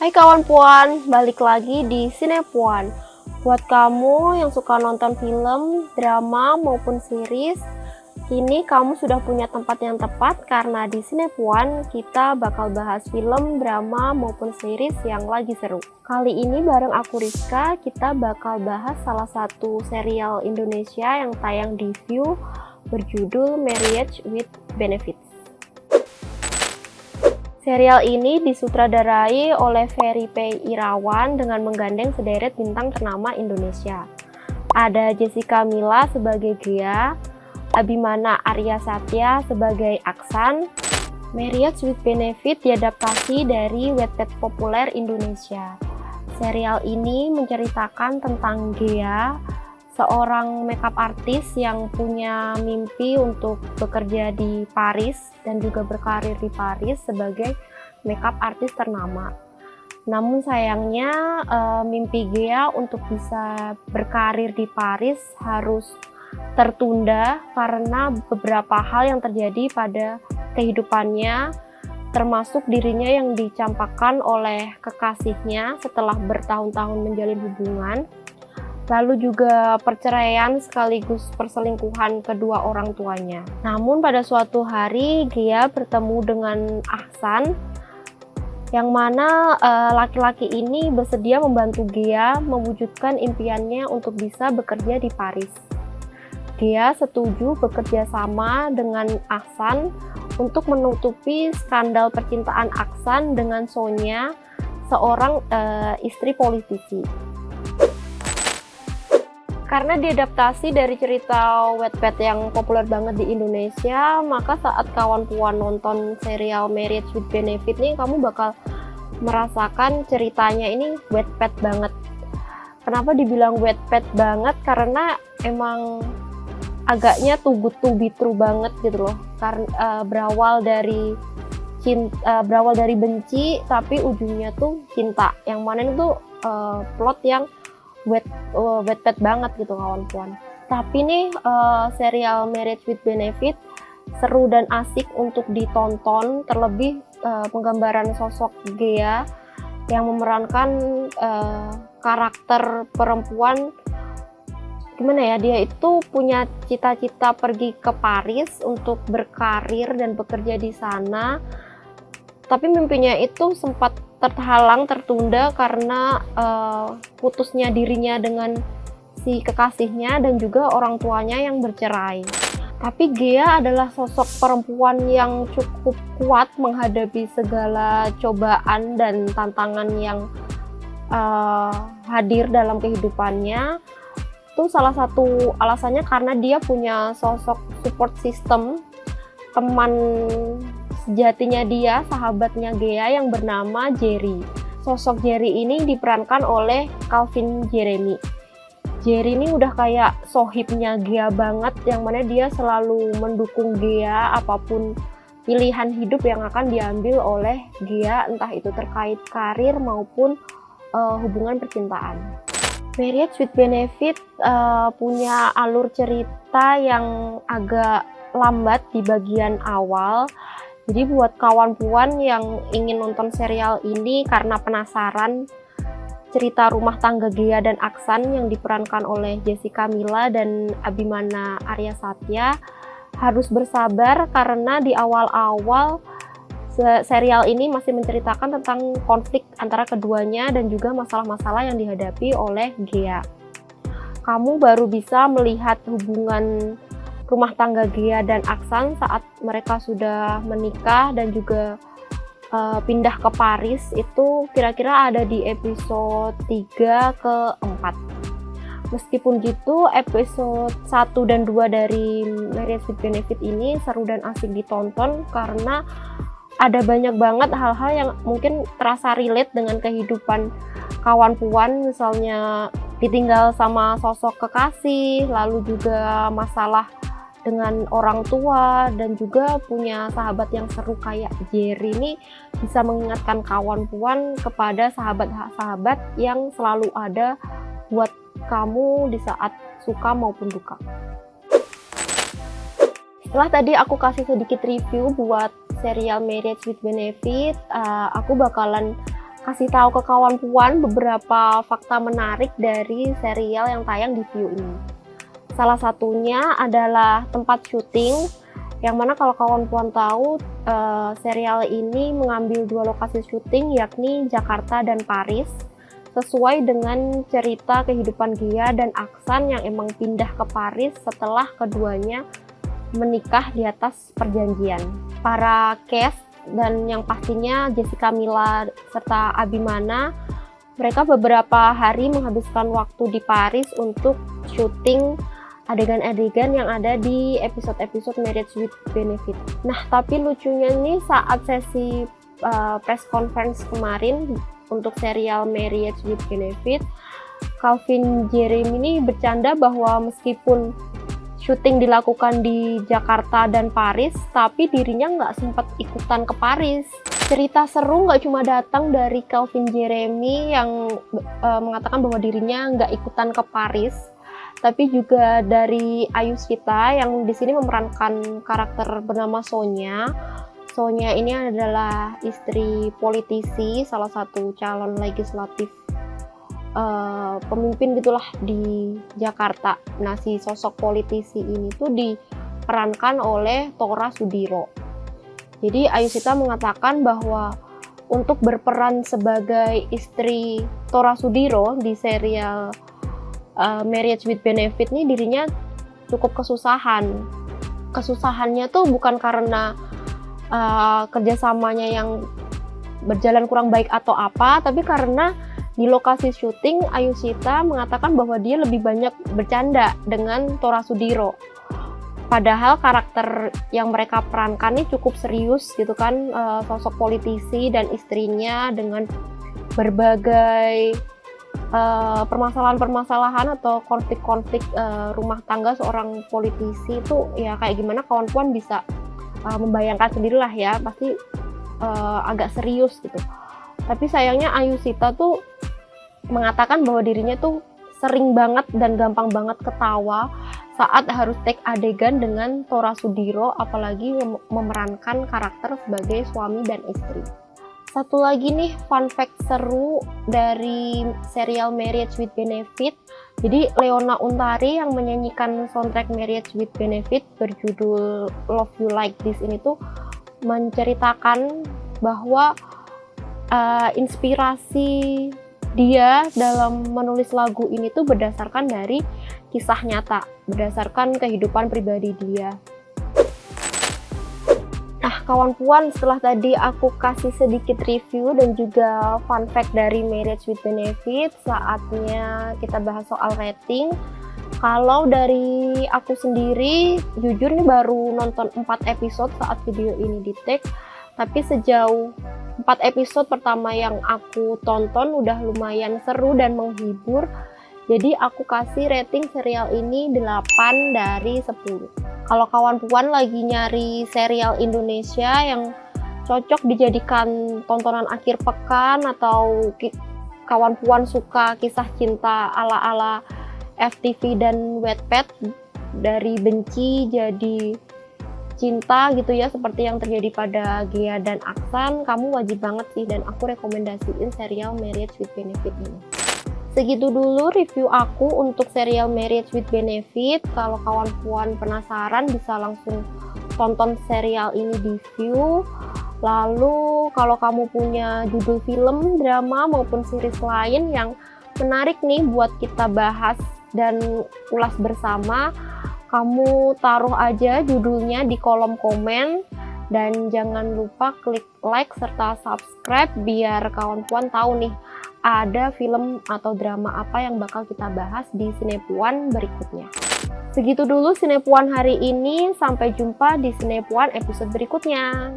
Hai kawan Puan, balik lagi di Sinepuan. Buat kamu yang suka nonton film, drama maupun series, kini kamu sudah punya tempat yang tepat karena di Sinepuan kita bakal bahas film, drama maupun series yang lagi seru. Kali ini bareng aku Rizka, kita bakal bahas salah satu serial Indonesia yang tayang di View berjudul Marriage with Benefits. Serial ini disutradarai oleh Ferry P. Irawan dengan menggandeng sederet bintang ternama Indonesia. Ada Jessica Mila sebagai Ghea, Abimana Arya Satya sebagai Aksan. Marriage with Benefit diadaptasi dari webpad populer Indonesia. Serial ini menceritakan tentang Ghea, seorang makeup artist yang punya mimpi untuk bekerja di Paris dan juga berkarir di Paris sebagai makeup artist ternama. Namun sayangnya mimpi Ghea untuk bisa berkarir di Paris harus tertunda karena beberapa hal yang terjadi pada kehidupannya, termasuk dirinya yang dicampakkan oleh kekasihnya setelah bertahun-tahun menjalin hubungan. Lalu juga perceraian sekaligus perselingkuhan kedua orang tuanya. Namun pada suatu hari Ghea bertemu dengan Aksan, yang mana laki-laki ini bersedia membantu Ghea mewujudkan impiannya untuk bisa bekerja di Paris. Ghea setuju bekerja sama dengan Aksan untuk menutupi skandal percintaan Aksan dengan Sonia, seorang istri politisi. Karena diadaptasi dari cerita Wattpad yang populer banget di Indonesia, maka saat kawan Puan nonton serial Marriage with Benefit nih, kamu bakal merasakan ceritanya ini Wattpad banget. Kenapa dibilang Wattpad banget? Karena emang agaknya too good to be true banget gitu loh. Karena berawal dari benci, tapi ujungnya tuh cinta. Yang mana itu plot yang Wattpad banget gitu kawan Puan. Tapi nih serial Marriage with Benefit seru dan asik untuk ditonton, terlebih penggambaran sosok Ghea yang memerankan karakter perempuan, gimana ya, dia itu punya cita-cita pergi ke Paris untuk berkarir dan bekerja di sana, tapi mimpinya itu sempat tertunda karena putusnya dirinya dengan si kekasihnya dan juga orang tuanya yang bercerai. Tapi Ghea adalah sosok perempuan yang cukup kuat menghadapi segala cobaan dan tantangan yang hadir dalam kehidupannya. Itu salah satu alasannya karena dia punya sosok support system, teman sejatinya dia, sahabatnya Ghea yang bernama Jerry. Sosok Jerry ini diperankan oleh Calvin Jeremy. Jerry ini udah kayak sohibnya Ghea banget, yang mana dia selalu mendukung Ghea apapun pilihan hidup yang akan diambil oleh Ghea, entah itu terkait karir maupun hubungan percintaan. Marriage with Benefit punya alur cerita yang agak lambat di bagian awal. Jadi buat kawan Puan yang ingin nonton serial ini karena penasaran cerita rumah tangga Ghea dan Aksan yang diperankan oleh Jessica Mila dan Abimana Arya Satya, harus bersabar karena di awal-awal serial ini masih menceritakan tentang konflik antara keduanya dan juga masalah-masalah yang dihadapi oleh Ghea. Kamu baru bisa melihat hubungan rumah tangga Ghea dan Aksan saat mereka sudah menikah dan juga pindah ke Paris, itu kira-kira ada di episode 3 ke 4. Meskipun gitu, episode 1 dan 2 dari Marriage with Benefit ini seru dan asik ditonton karena ada banyak banget hal-hal yang mungkin terasa relate dengan kehidupan kawan Puan, misalnya ditinggal sama sosok kekasih, lalu juga masalah dengan orang tua, dan juga punya sahabat yang seru kayak Jerry ini bisa mengingatkan kawan Puan kepada sahabat-sahabat yang selalu ada buat kamu di saat suka maupun duka. Setelah tadi aku kasih sedikit review buat serial Marriage with Benefit, aku bakalan kasih tahu ke kawan puan beberapa fakta menarik dari serial yang tayang di Viu ini. Salah satunya adalah tempat syuting, yang mana kalau kawan puan tahu serial ini mengambil 2 lokasi syuting, yakni Jakarta dan Paris, sesuai dengan cerita kehidupan Ghea dan Aksan yang emang pindah ke Paris setelah keduanya menikah di atas perjanjian. Para cast dan yang pastinya Jessica Mila serta Abimana, mereka beberapa hari menghabiskan waktu di Paris untuk syuting adegan-adegan yang ada di episode-episode Marriage with Benefit. Nah, tapi lucunya nih saat sesi press conference kemarin untuk serial Marriage with Benefit, Calvin Jeremy ini bercanda bahwa meskipun syuting dilakukan di Jakarta dan Paris, tapi dirinya nggak sempat ikutan ke Paris. Cerita seru nggak cuma datang dari Calvin Jeremy yang mengatakan bahwa dirinya nggak ikutan ke Paris, tapi juga dari Ayushita yang di sini memerankan karakter bernama Sonya. Sonya ini adalah istri politisi, salah satu calon legislatif pemimpin gitulah di Jakarta. Nah, si sosok politisi ini tuh diperankan oleh Tora Sudiro. Jadi Ayushita mengatakan bahwa untuk berperan sebagai istri Tora Sudiro di serial Marriage with Benefit nih dirinya cukup kesusahan. Kesusahannya tuh bukan karena kerjasamanya yang berjalan kurang baik atau apa, tapi karena di lokasi syuting, Ayushita mengatakan bahwa dia lebih banyak bercanda dengan Tora Sudiro. Padahal karakter yang mereka perankan ini cukup serius gitu kan, sosok politisi dan istrinya dengan berbagai permasalahan-permasalahan atau konflik-konflik rumah tangga seorang politisi itu ya kayak gimana kawan puan bisa membayangkan sendirilah ya, pasti agak serius gitu. Tapi sayangnya Ayushita tuh mengatakan bahwa dirinya tuh sering banget dan gampang banget ketawa saat harus take adegan dengan Tora Sudiro, apalagi memerankan karakter sebagai suami dan istri. Satu lagi nih fun fact seru dari serial Marriage with Benefit. Jadi Leona Untari yang menyanyikan soundtrack Marriage with Benefit berjudul Love You Like This ini tuh menceritakan bahwa inspirasi dia dalam menulis lagu ini tuh berdasarkan dari kisah nyata, berdasarkan kehidupan pribadi dia. Nah, kawan puan, setelah tadi aku kasih sedikit review dan juga fun fact dari Marriage with Benefit, saatnya kita bahas soal rating. Kalau dari aku sendiri, jujur nih baru nonton 4 episode saat video ini di-tag, tapi sejauh 4 episode pertama yang aku tonton udah lumayan seru dan menghibur. Jadi aku kasih rating serial ini 8 dari 10. Kalau kawan puan lagi nyari serial Indonesia yang cocok dijadikan tontonan akhir pekan, atau kawan puan suka kisah cinta ala-ala FTV dan Wattpad, dari benci jadi cinta gitu ya, seperti yang terjadi pada Ghea dan Aksan, kamu wajib banget sih, dan aku rekomendasiin serial Marriage with Benefit ini. Segitu dulu review aku untuk serial Marriage with Benefit. Kalau kawan puan penasaran bisa langsung tonton serial ini di Viu. Lalu kalau kamu punya judul film, drama maupun series lain yang menarik nih buat kita bahas dan ulas bersama, kamu taruh aja judulnya di kolom komen, dan jangan lupa klik like serta subscribe biar kawan puan tahu nih ada film atau drama apa yang bakal kita bahas di Sinepuan berikutnya. Segitu dulu Sinepuan hari ini, sampai jumpa di Sinepuan episode berikutnya.